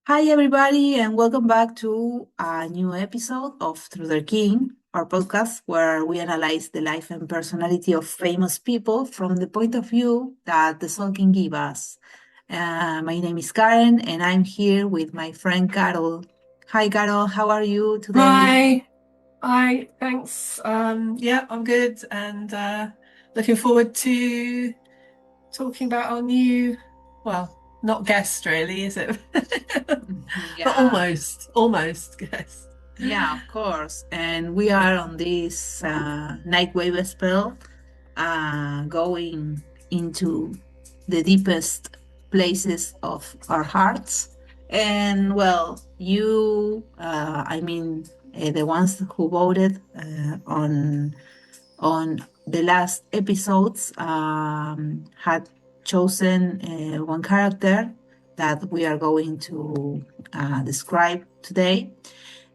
Hi, everybody, and welcome back to a new episode of Through the King, our podcast where we analyze the life and personality of famous people from the point of view that the Tzolkin give us. My name is Karen, and I'm here with my friend Carol. Hi, Carol, how are you today? Hi, thanks. Yeah, I'm good and looking forward to talking about our new, well, not guest really, is it? But Yeah, almost guest. yeah, of course. And we are on this night wave spell, going into the deepest places of our hearts. And well, the ones who voted on the last episodes had chosen one character that we are going to describe today.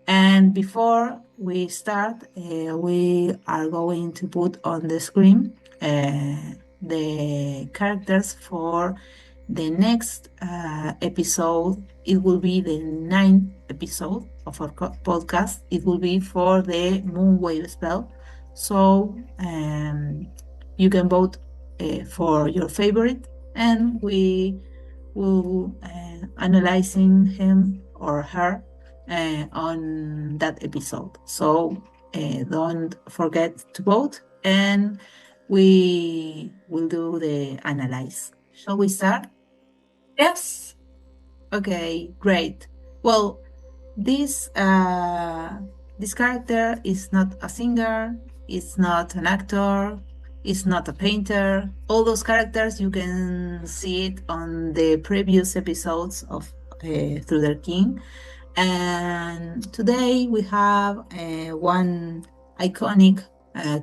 And before we start, we are going to put on the screen the characters for the next episode. It will be the ninth episode of our podcast. It will be for the Moonwave spell. So you can vote for your favorite, and we will analyzing him or her on that episode. So don't forget to vote, and we will do the analyze. Shall we start? Yes. Okay, great. Well, this this character is not a singer, it's not an actor, it's not a painter. All those characters you can see it on the previous episodes of Through the King. And today we have one iconic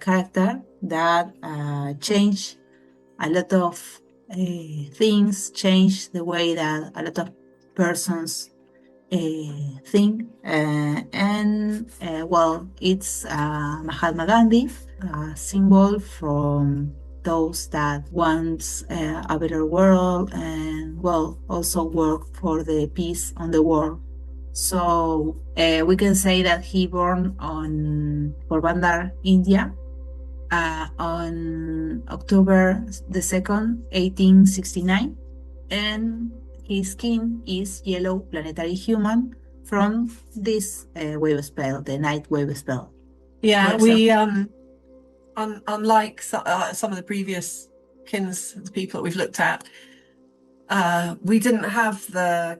character that changed a lot of things, changed the way that a lot of persons think. It's Mahatma Gandhi, a symbol from those that wants a better world and, well, also work for the peace on the world. So we can say that he born on Porbandar, India, on October the 2nd, 1869, and his skin is yellow planetary human from this wave spell, the night wave spell. For Yeah, example, unlike some of the previous kins, the people that we've looked at, we didn't have the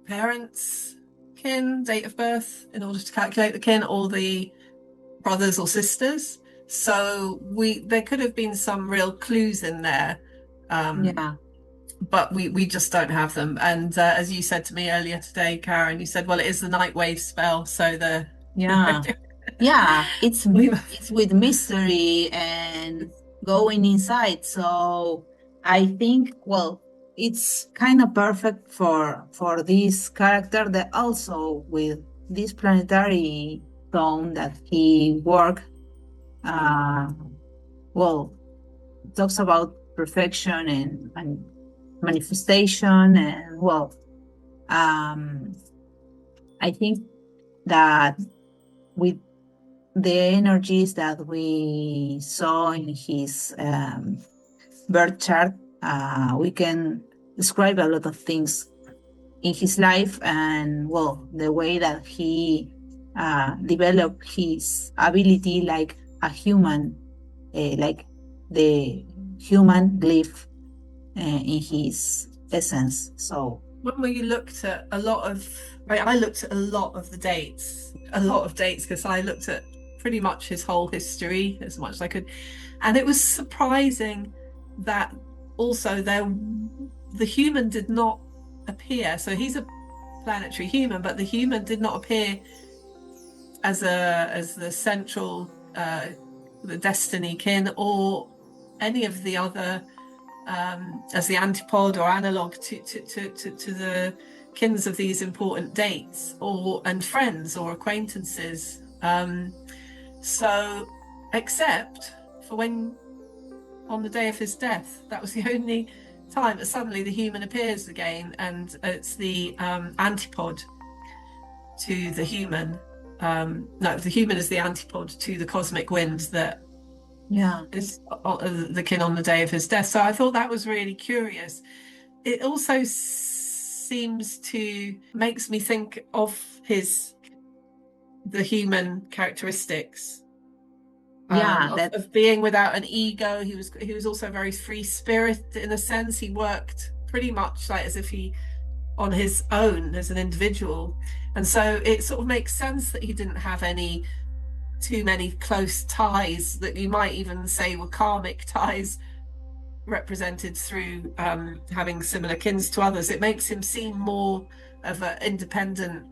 parents' kin date of birth in order to calculate the kin, or the brothers or sisters. So there could have been some real clues in there, yeah, but we just don't have them. And as you said to me earlier today, Karen, you said, well, it is the night wave spell, so yeah, yeah. we It's with mystery and going inside. So I think, well, it's kind of perfect for this character that also with this planetary tone that he worked. Uh, well, talks about perfection and manifestation, and well, um, I think that with the energies that we saw in his birth chart, we can describe a lot of things in his life, and well, the way that he developed his ability like a human, like the human live in his essence. So when we looked at a lot of, I looked at a lot of the dates, because I looked at pretty much his whole history as much as I could, and it was surprising that also the human did not appear. So he's a planetary human, but the human did not appear as the central the destiny kin, or any of the other as the antipod or analog to the kins of these important dates, or and friends or acquaintances. So except for when on the day of his death, that was the only time, but suddenly the human appears again, and it's the antipod to the human. No, the human is the antipod to the cosmic wind that Yeah. is the kin on the day of his death. So I thought that was really curious. It also seems to makes me think of the human characteristics Yeah, that of being without an ego. He was also very free spirit in a sense. He worked pretty much like as if he on his own as an individual, and so it sort of makes sense that he didn't have any too many close ties that you might even say were karmic ties represented through having similar kins to others. It makes him seem more of an independent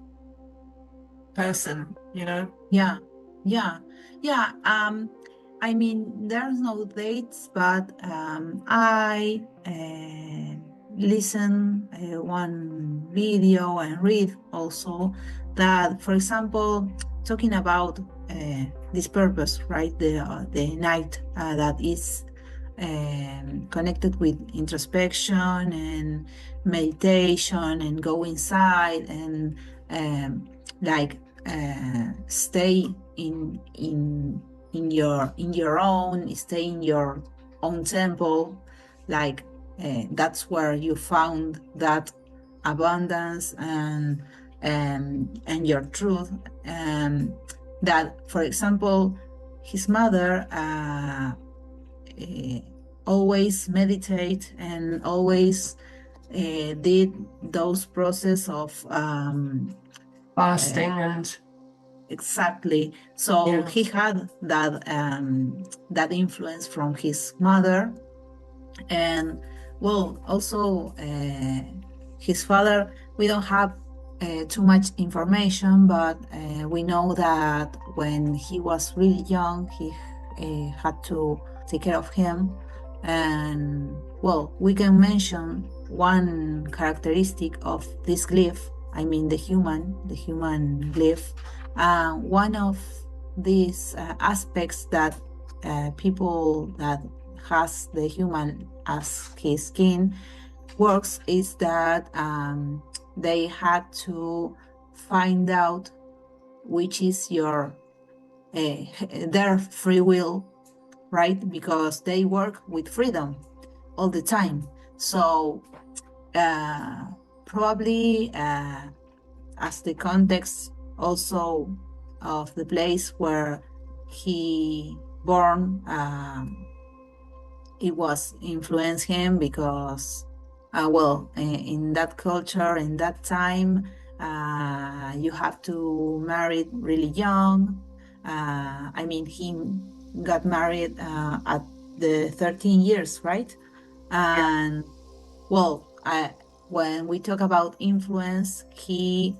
person, you know? yeah, yeah, yeah. I mean, there's no dates, but I listen one video and read also that, for example, talking about this purpose, right? The night that is connected with introspection and meditation and go inside and like stay in your own, stay in your own temple, like that's where you found that abundance and your truth. That, for example, his mother always meditate and always did those process of Fasting and exactly. So yeah. he had that influence from his mother, and well, also his father. We don't have too much information, but we know that when he was really young, he had to take care of him. And well, we can mention one characteristic of this glyph. I mean, the human glyph. One of these aspects that people that has the human as his skin works is that they had to find out which is their free will, right? Because they work with freedom all the time. So probably as the context also of the place where he born, it was influenced him because well, in that culture, in that time, you have to marry really young. I mean, he got married at the 13 years, right? Yeah. And well, when we talk about influence, he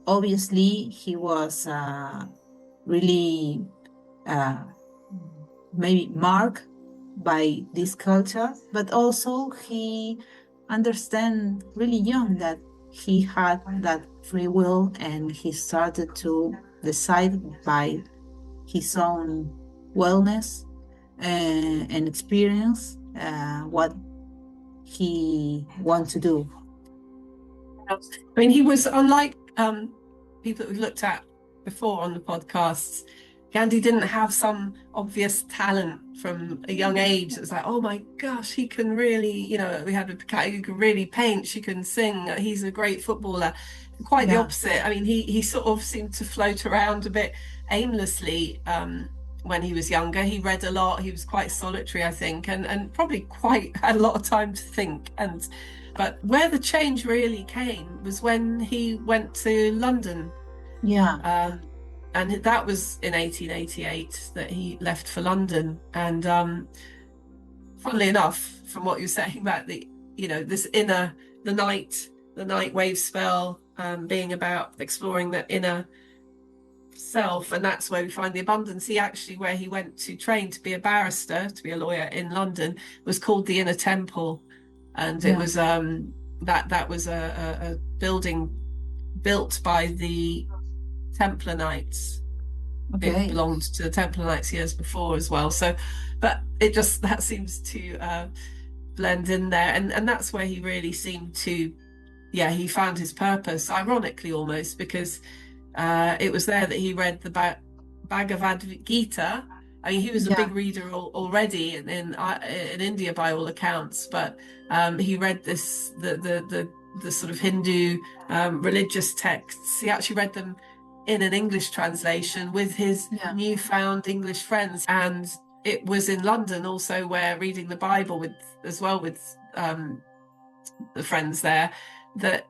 obviously he was really maybe marked by this culture, but also he understand really young that he had that free will and he started to decide by his own wellness and experience what he want to do. I mean, he was unlike people that we looked at before on the podcasts. Gandhi didn't have some obvious talent from a young age. It was like, oh my gosh, he can really, we had a cat who could really paint, she can sing, he's a great footballer. Quite the Yeah. opposite. I mean, he sort of seemed to float around a bit aimlessly when he was younger. He read a lot, he was quite solitary, I think, and probably quite had a lot of time to think. But where the change really came was when he went to London. Yeah. And that was in 1888 that he left for London. And funnily enough, from what you're saying about this inner, the night wave spell, being about exploring the inner self, and that's where we find the abundance. Where he went to train to be a barrister, to be a lawyer in London, was called the Inner Temple, and it was that was a building built by the Templar Knights. Okay. It belonged to the Templar Knights years before as well. So, but that seems to blend in there, and that's where he really seemed to, yeah, he found his purpose, ironically almost, because it was there that he read the Bhagavad Gita. I mean, he was a Yeah, big reader already in India by all accounts, but he read the sort of Hindu religious texts. He actually read them in an English translation with his yeah, newfound English friends, and it was in London also where reading the Bible with as well with the friends there that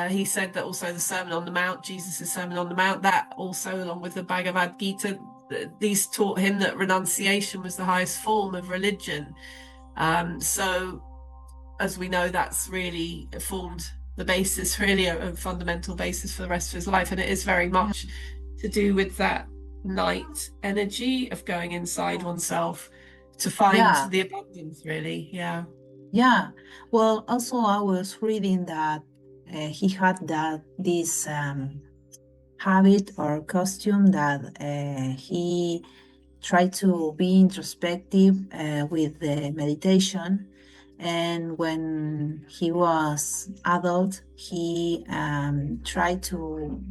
he said that also the Sermon on the Mount, Jesus' Sermon on the Mount, that also, along with the Bhagavad Gita, these taught him that renunciation was the highest form of religion. So, as we know, that's really formed the basis, really a fundamental basis for the rest of his life. And it is very yeah, much to do with that night energy of going inside oneself to find yeah, the abundance, really. Yeah. yeah. Well, also I was reading that he had this habit or costume that he tried to be introspective with the meditation. And when he was adult, he tried to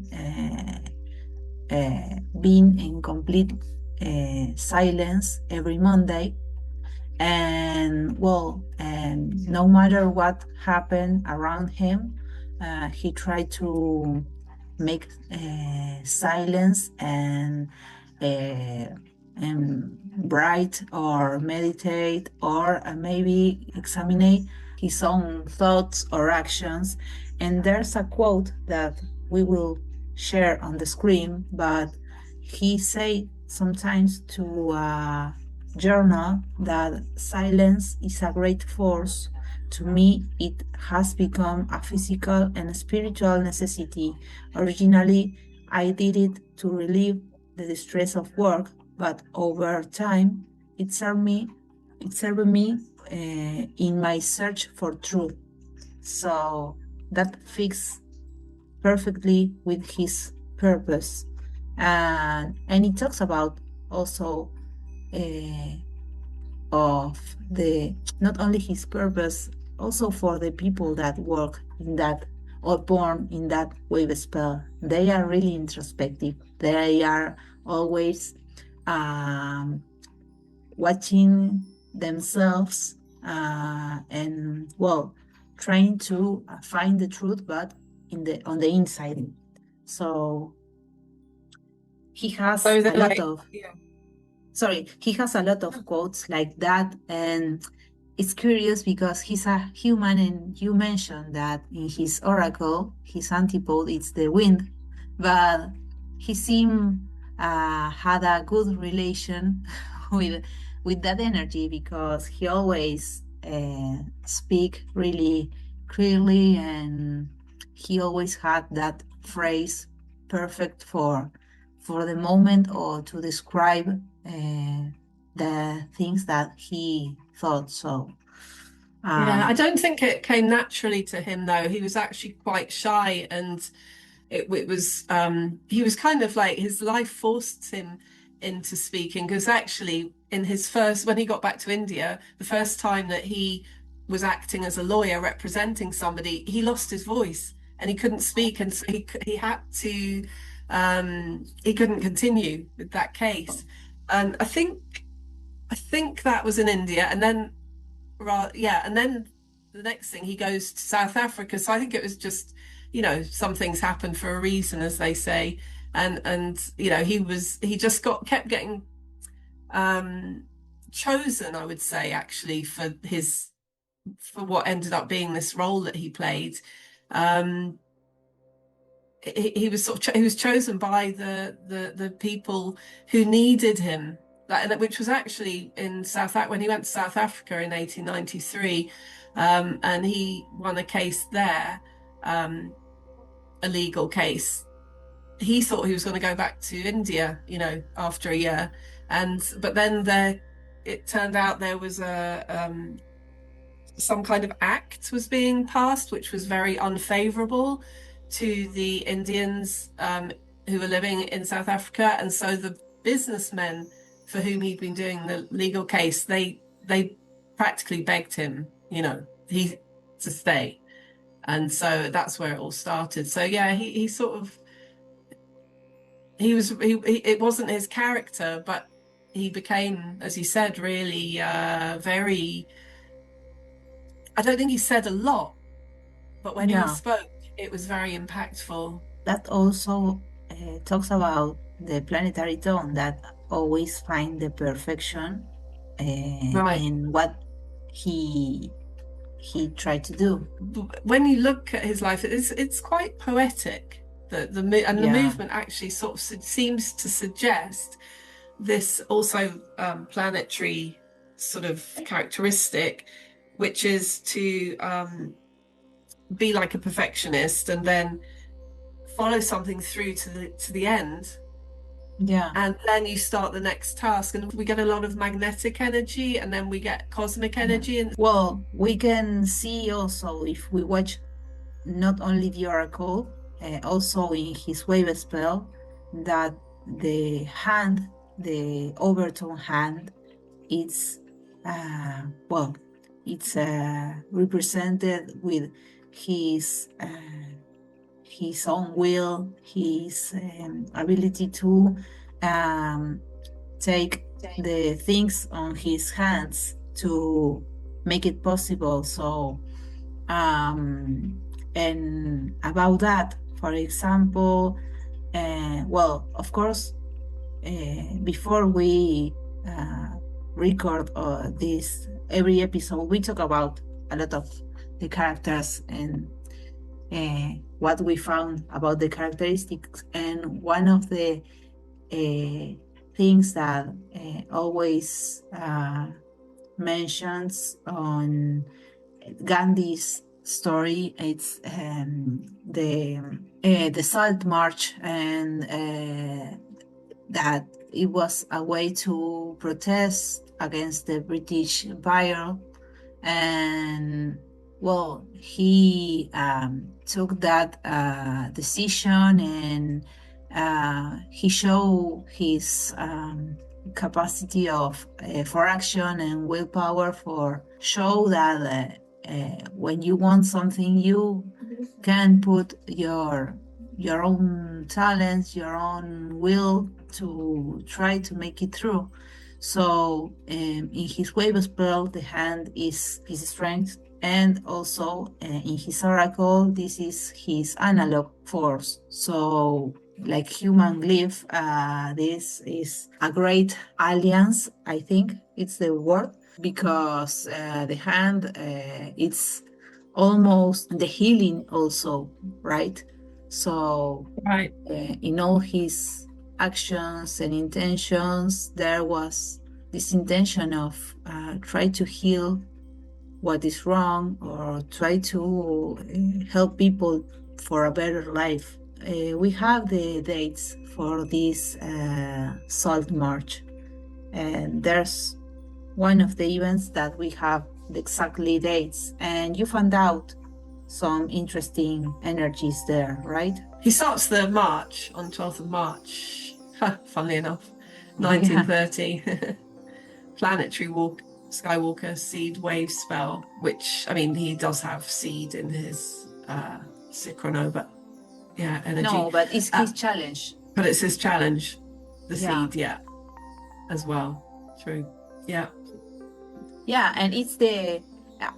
being in complete silence every Monday. And well, and no matter what happened around him, he tried to make silence uh, and write or meditate or maybe examine his own thoughts or actions. And there's a quote that we will share on the screen, but he say sometimes to journal that silence is a great force. To me, it has become a physical and spiritual necessity. Originally, I did it to relieve the distress of work, but over time, it served me, it served me in my search for truth. So that fits perfectly with his purpose. And he talks about also uh, of the not only his purpose, also for the people that work in that or born in that wave spell. They are really introspective. They are always um, watching themselves and well, trying to find the truth, but in the on the inside. So he has So they're a lot like, of yeah. sorry, he has a lot of quotes like that. And it's curious because he's a human, and you mentioned that in his oracle, his antipode is the wind, but he seemed had a good relation with that energy because he always speak really clearly, and he always had that phrase perfect for the moment or to describe the things that he thought. So, Yeah, I um, don't think it came naturally to him though. He was actually quite shy, and it was he was kind of like his life forced him into speaking, because actually in his first, when he got back to India, the first time that he was acting as a lawyer representing somebody, he lost his voice and he couldn't speak, and so he had to he couldn't continue with that case. And I think that was in India, and then yeah, and then the next thing he goes to South Africa. So I think it was just, some things happen for a reason, as they say. And he just kept getting um chosen, I would say, actually, for what ended up being this role that he played. Um he was he was chosen by the people who needed him, which was actually in when he went to South Africa in 1893, and he won a case there, um, a legal case. He thought he was going to go back to India, after a year, but then it turned out there was some kind of act was being passed, which was very unfavorable to the Indians who were living in South Africa. And so the businessmen for whom he'd been doing the legal case, they practically begged him, he to stay. And so that's where it all started. So yeah, he sort of it wasn't his character, but he became, as you said, really very. I don't think he said a lot, but when he Yeah, spoke, it was very impactful. that also talks about the planetary tone that always find the perfection Right. in what he he tried to do. When you look at his life, it's quite poetic. The Yeah, movement actually sort of seems to suggest this also planetary sort of characteristic, which is to be like a perfectionist and then follow something through to the end, yeah. and then you start the next task, and we get a lot of magnetic energy, and then we get cosmic Yeah. energy. And Well, we can see also if we watch not only the oracle, also in his wave spell, that the hand, the overtone hand, it's well, it's represented with his his own will, his ability to um, take the things on his hands to make it possible. So, and about that, for example, well, of course, before we uh, record this every episode, we talk about a lot of the characters and what we found about the characteristics. And one of the things that always mentions on Gandhi's story, it's the Salt March, and that it was a way to protest against the British Empire. And well, he took that decision, and he showed his capacity of for action and willpower for show that when you want something, you can put your own talents, your own will to try to make it through. So in his wave spell, the hand is his strength, and also in his oracle, this is his analog force. So like human glyph, this is a great alliance, I think it's the word, because the hand, it's almost the healing also, right? So right. in all his actions and intentions, there was this intention of try to heal what is wrong, or try to help people for a better life. We have the dates for this Salt March, and there's one of the events that we have the exactly dates, and you found out some interesting energies there, right? He starts the march on 12th of March, funnily enough, Yeah. 1930. Planetary walk, Skywalker seed wave spell, which, I mean, he does have seed in his Synchronova, yeah, energy. No, but it's Uh, his challenge. but it's his challenge, the Yeah. seed, yeah, as well. True. Yeah. Yeah, and it's the,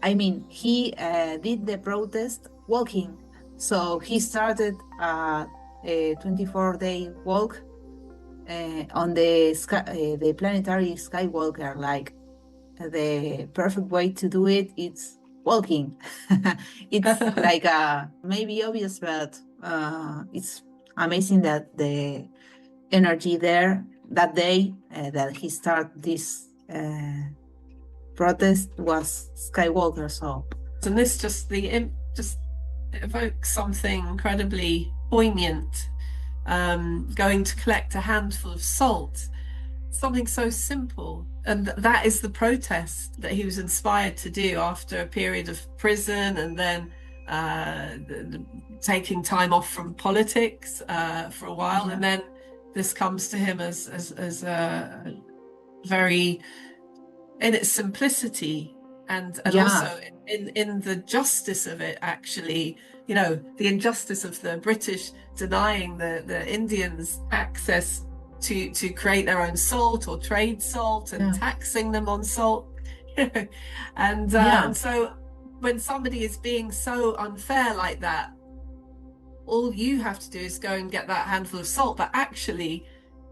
I mean, he did the protest walking. So he started a 24-day walk on the sky, the planetary skywalker. Like the perfect way to do it, it's walking. It's like maybe obvious, but it's amazing that the energy there that day that he started this protest was Skywalker. So And this just evokes something incredibly poignant. Going to collect a handful of salt, something so simple. And that is the protest that he was inspired to do after a period of prison, and then taking time off from politics for a while. yeah. And then this comes to him as a very, in its simplicity, and Yeah, also in the justice of it, actually, you know, the injustice of the British denying the Indians access to create their own salt or trade salt and yeah, taxing them on salt. yeah, And so when somebody is being so unfair like that, all you have to do is go and get that handful of salt. But actually,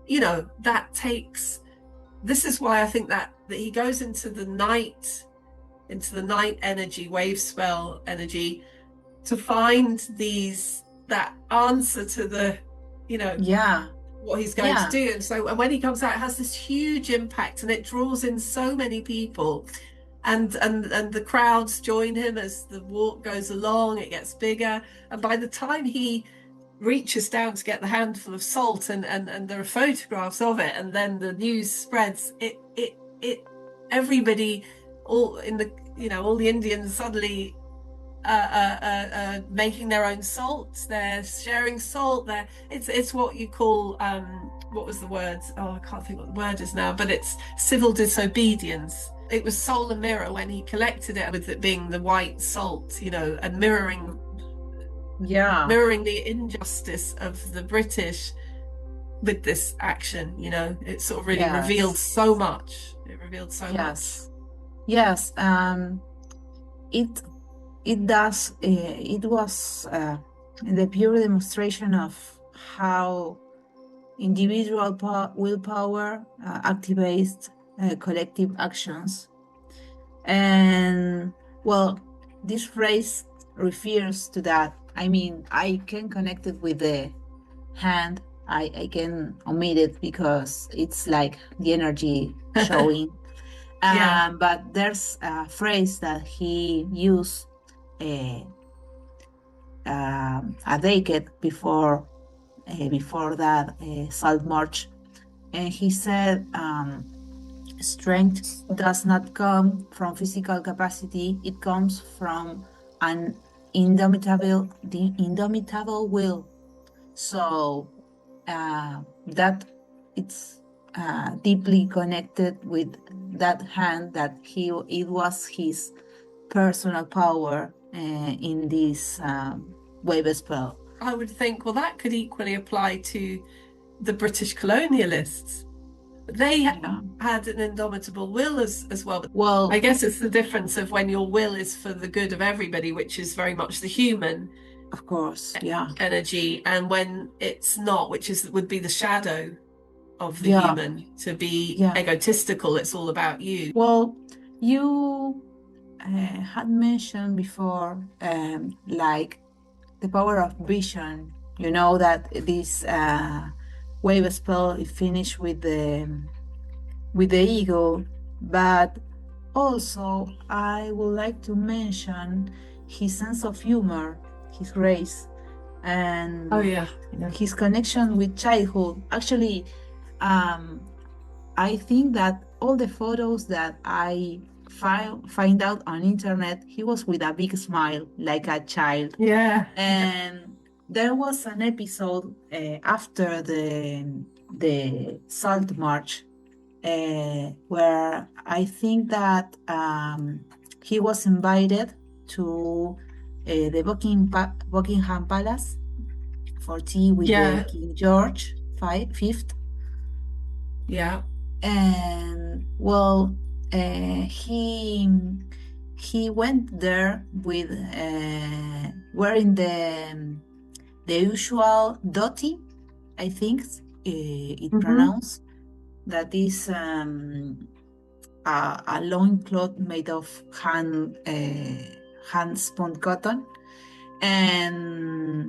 you know, that takes, this is why I think that he goes into the night energy, wave spell energy, to find that answer to the, you know, yeah, what he's going to yeah, do. And so, and when he comes out, it has this huge impact, and it draws in so many people. And the crowds join him as the walk goes along. It gets bigger, and by the time he reaches down to get the handful of salt, and there are photographs of it, and then the news spreads, it everybody, all in the, you know, all the Indians suddenly making their own salt. They're sharing salt. It's what you call, what was the word? Oh, I can't think what the word is now. But it's civil disobedience. It was Soul and Mirror when he collected it, with it being the white salt, you know, and yeah, mirroring the injustice of the British with this action. You know, it sort of really revealed yes, so much. It revealed so much. yes, yes. It it does. It was the pure demonstration of how individual willpower activates collective actions. And well, this phrase refers to that. I mean, I can connect it with the hand. I can omit it because it's like the energy showing. Yeah, But there's a phrase that he used uh, a decade before that Salt March, and he said, strength does not come from physical capacity; it comes from an indomitable will. So that it's deeply connected with that hand that it was his personal power in this wave spell. I would think, well, that could equally apply to the British colonialists. They Yeah. had an indomitable will as well. I Well, guess it's the difference of when your will is for the good of everybody, which is very much the human of course, yeah, energy, and when it's not, which is would be the shadow of the yeah, human, to be yeah. egotistical. It's all about you. Well, you had mentioned before, like the power of vision. You know that this wave spell is finished with the ego, but also I would like to mention his sense of humor, his grace, Oh and yeah, yeah, his connection with childhood. Actually, um, I think that all the photos that I find out on internet, he was with a big smile, like a child. yeah, And there was an episode after the Salt March where I think that he was invited to the Buckingham Palace for tea with the yeah, King George Fifth, yeah. and well, he went there with wearing the usual dhoti, I think it Mm-hmm. pronounced, that is a loincloth made of hand spun cotton, and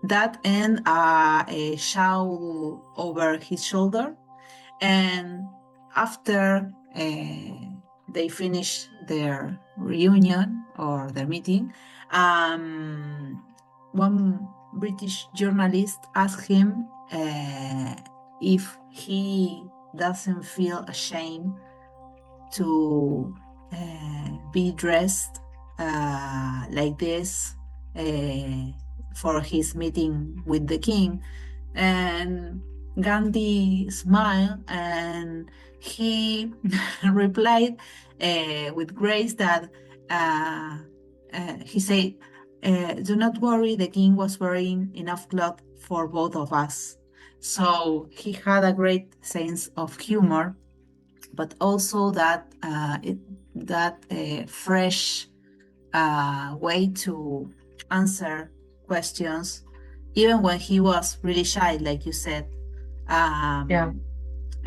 that and a shawl over his shoulder. And after they finish their reunion or their meeting, one British journalist asked him if he doesn't feel ashamed to be dressed like this uh, for his meeting with the king. And Gandhi smiled and he replied, with grace that uh, he said, "Do not worry, the king was wearing enough cloth for both of us." So he had a great sense of humor, but also that fresh way to answer questions, even when he was really shy, like you said. Yeah.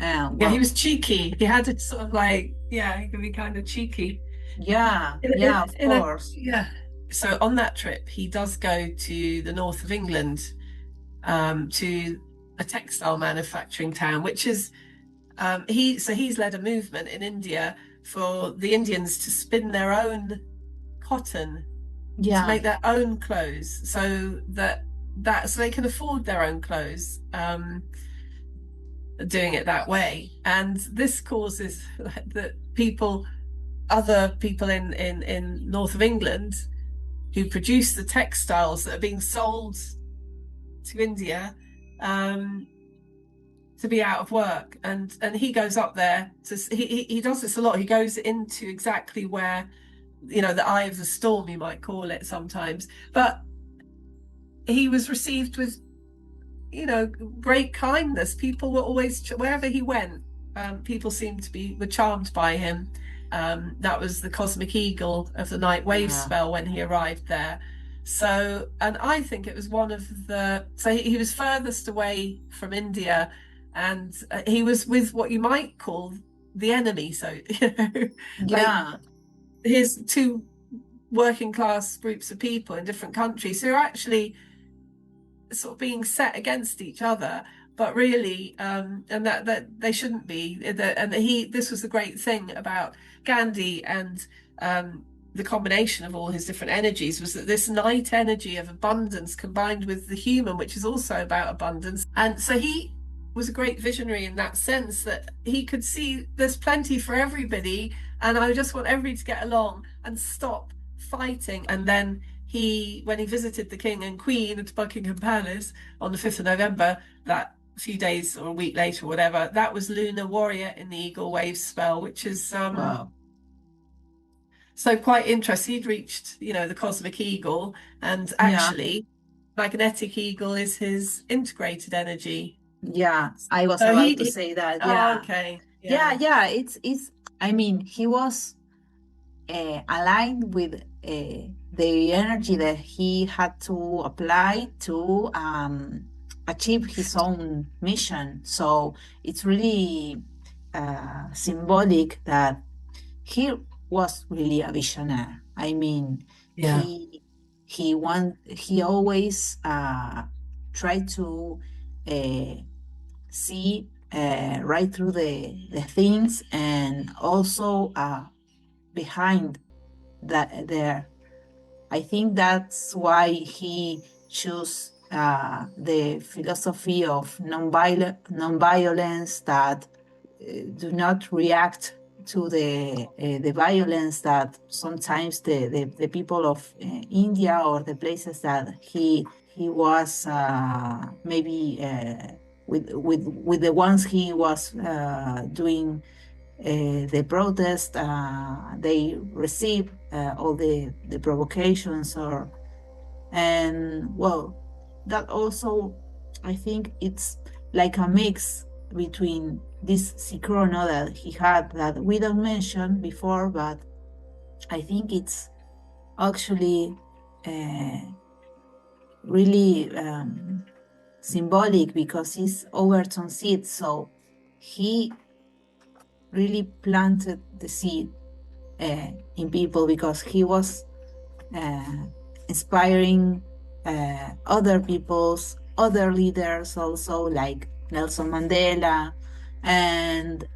Um, Yeah, he well, was cheeky. He had it sort of like, yeah, he could be kind of cheeky. yeah, yeah, of course. Yeah. So on that trip, he does go to the north of England, to a textile manufacturing town, which is he's led a movement in India for the Indians to spin their own cotton to Yeah, make their own clothes, so so they can afford their own clothes. Doing it that way, and this causes that other people in north of England who produce the textiles that are being sold to India, um, to be out of work, and he goes up there to he does this a lot. He goes into exactly where, the eye of the storm, you might call it sometimes, but he was received with, great kindness. People were always, wherever he went, people seemed to were charmed by him. That was the cosmic eagle of the night wave yeah, spell when he arrived there. So, and I think it was so he was furthest away from India, and he was with what you might call the enemy. So, like yeah, his two working class groups of people in different countries who are actually sort of being set against each other, but really, and that they shouldn't be. And this was the great thing about Gandhi and, the combination of all his different energies, was that this night energy of abundance combined with the human, which is also about abundance. And so he was a great visionary in that sense, that he could see there's plenty for everybody, and I just want everybody to get along and stop fighting. And then when he visited the king and queen at Buckingham Palace on the 5th of November, that few days or a week later or whatever, that was Lunar Warrior in the Eagle Wave spell, which is, wow, so quite interesting. He'd reached, the cosmic eagle, and yeah, actually magnetic eagle is his integrated energy. yeah. I was So about to say that. oh, Yeah, okay, yeah, yeah, yeah. It's. I mean, he was aligned with the energy that he had to apply to achieve his own mission. So it's really symbolic that he was really a visionary. I mean, yeah, he always tried to uh, see right through the things, and also behind that there. I think that's why he chose the philosophy of non-violence, that do not react to the violence that sometimes the people of India, or the places that he was maybe with the ones he was doing the protest, they receive all the provocations, and well, that also, I think it's like a mix between this Sichrono that he had that we don't mention before, but I think it's actually uh, really symbolic, because he's Overton seed, so he really planted the seed in people, because he was uh, inspiring other people's other leaders also, like Nelson Mandela, and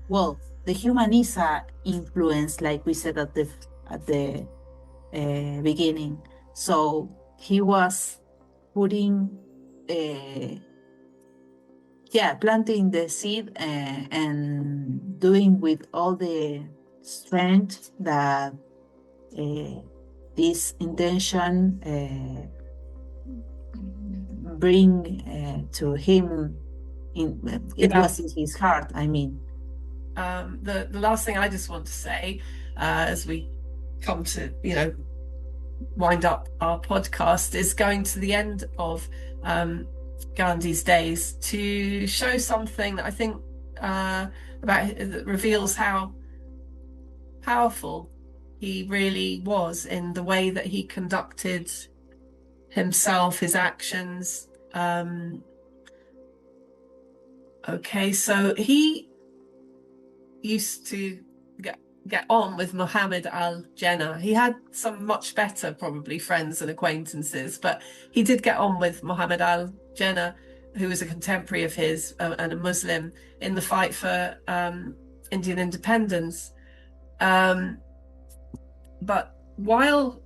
well, the humanisa influence, like we said at the beginning. So he was putting yeah, planting the seed and doing with all the strength that uh, this intention bring to him. It yeah. was in his heart, I mean. the last thing I just want to say, as we come to, wind up our podcast, is going to the end of Gandhi's days to show something that I think that reveals how powerful he really was in the way that he conducted himself, his actions. Okay, so he used to get on with Muhammad al-Jinnah. He had some much better, probably, friends and acquaintances, but he did get on with Muhammad al-Jinnah, who was a contemporary of his and a Muslim, in the fight for Indian independence. But while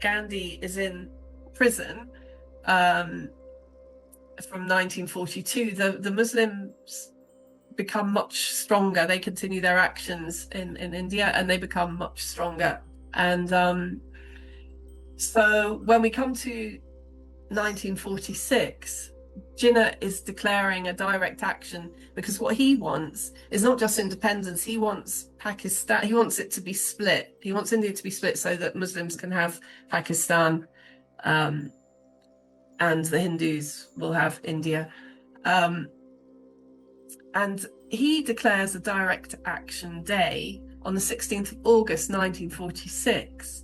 Gandhi is in prison from 1942, the Muslims become much stronger. They continue their actions in India, and they become much stronger. And so when we come to 1946, Jinnah is declaring a direct action, because what he wants is not just independence. He wants Pakistan. He wants it to be split. He wants India to be split so that Muslims can have Pakistan, and the Hindus will have India. And he declares a direct action day on the 16th of August 1946.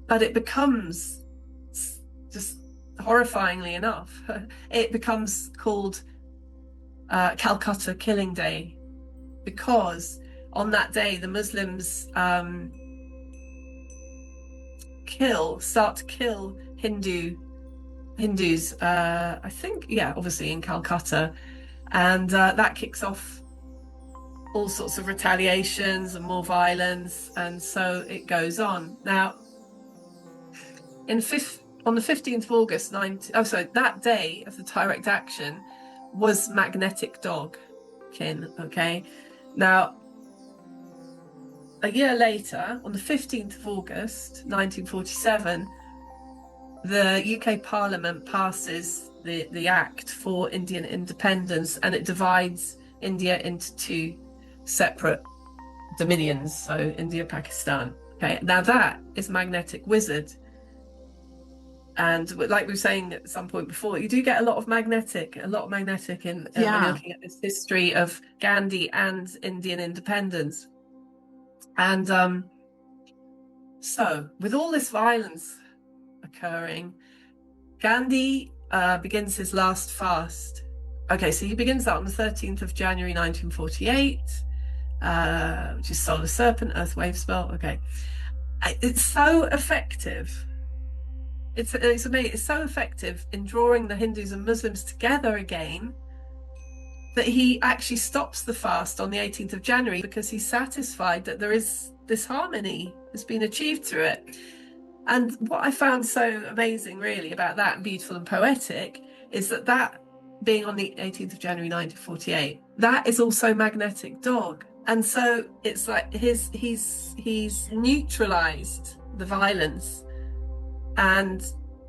But it becomes, just horrifyingly enough, it becomes called Calcutta Killing Day, because on that day the Muslims start to kill Hindus, I think, obviously in Calcutta. And that kicks off all sorts of retaliations and more violence, and so it goes on. Now, on the 15th of August, that day of the direct action was Magnetic Dog Kin. Okay, now a year later, on the 15th of August 1947, the UK Parliament passes the Act for Indian independence, and it divides India into two separate dominions, so India, Pakistan. Okay, now that is Magnetic Wizard. And like we were saying at some point before, you do get a lot of magnetic in when you're looking at this history of Gandhi and Indian independence. And so with all this violence occurring, Gandhi begins his last fast. Okay, so he begins that on the 13th of January 1948, which is Solar Serpent, Earth Wave spell. Okay, it's so effective. It's amazing. It's so effective in drawing the Hindus and Muslims together again that he actually stops the fast on the 18th of January, because he's satisfied that there is this harmony has been achieved through it. And what I found so amazing, really, about that, and beautiful and poetic, is that being on the 18th of January 1948, that is also Magnetic Dog. And so it's like he's neutralized the violence, and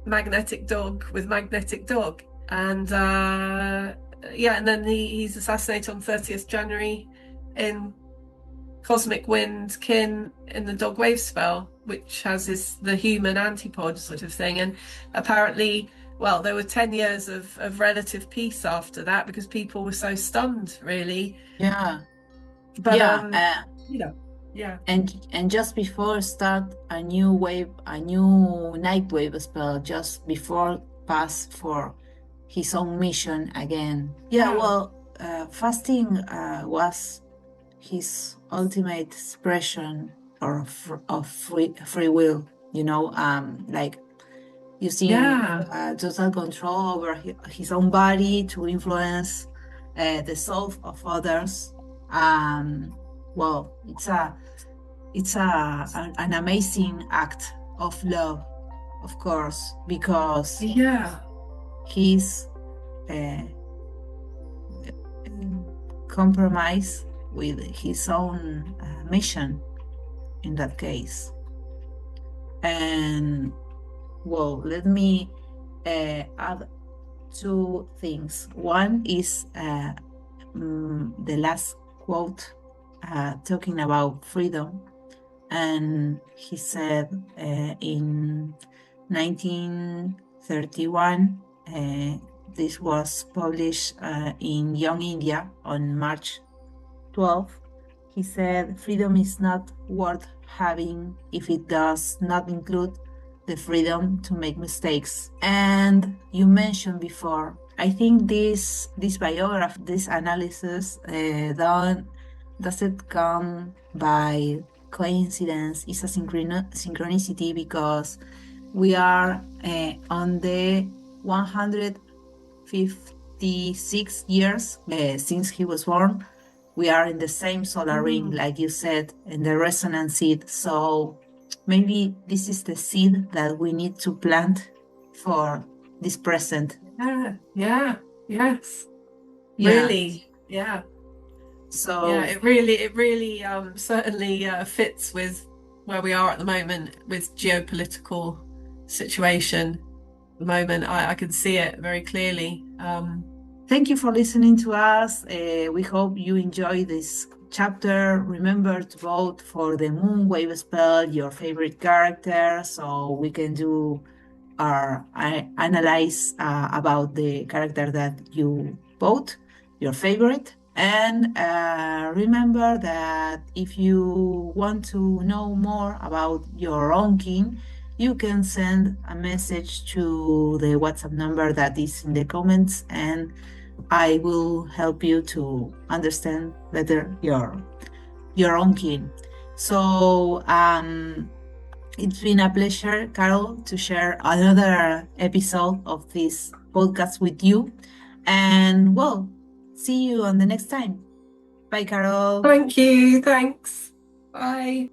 Magnetic Dog with Magnetic Dog. And and then he's assassinated on 30th January in Cosmic Wind Kin in the Dog Wave spell, which has the human antipod sort of thing. And apparently, well, there were 10 years of relative peace after that, because people were so stunned, really. Yeah. But And just before start a new night wave spell, just before pass for his own mission again. Fasting was his ultimate expression of free will, like using total control over his own body to influence the soul of others. It's an amazing act of love, of course, because he's compromised with his own mission in that case. And let me add two things. One is the last quote talking about freedom. And he said in 1931, this was published in Young India on March 12th. He said, freedom is not worth having if it does not include the freedom to make mistakes. And you mentioned before, I think this biography, this analysis, doesn't come by coincidence. It's a synchronicity because we are on the 156 years since he was born. We are in the same solar ring, Mm. like you said, in the resonance seed. So maybe this is the seed that we need to plant for this present. Yeah, yeah, yes, Yeah. really, yeah. Yeah, So it really certainly fits with where we are at the moment with geopolitical situation. At the moment, I can see it very clearly. thank you for listening to us. We hope you enjoy this chapter. Remember to vote for the moon wave spell, your favorite character, so we can do our analyze about the character that you vote, your favorite. And remember that if you want to know more about your own king, you can send a message to the WhatsApp number that is in the comments, and I will help you to understand better your own king. So it's been a pleasure, Carol, to share another episode of this podcast with you. And well, see you on the next time. Bye, Carol. Thank you. Thanks. Bye.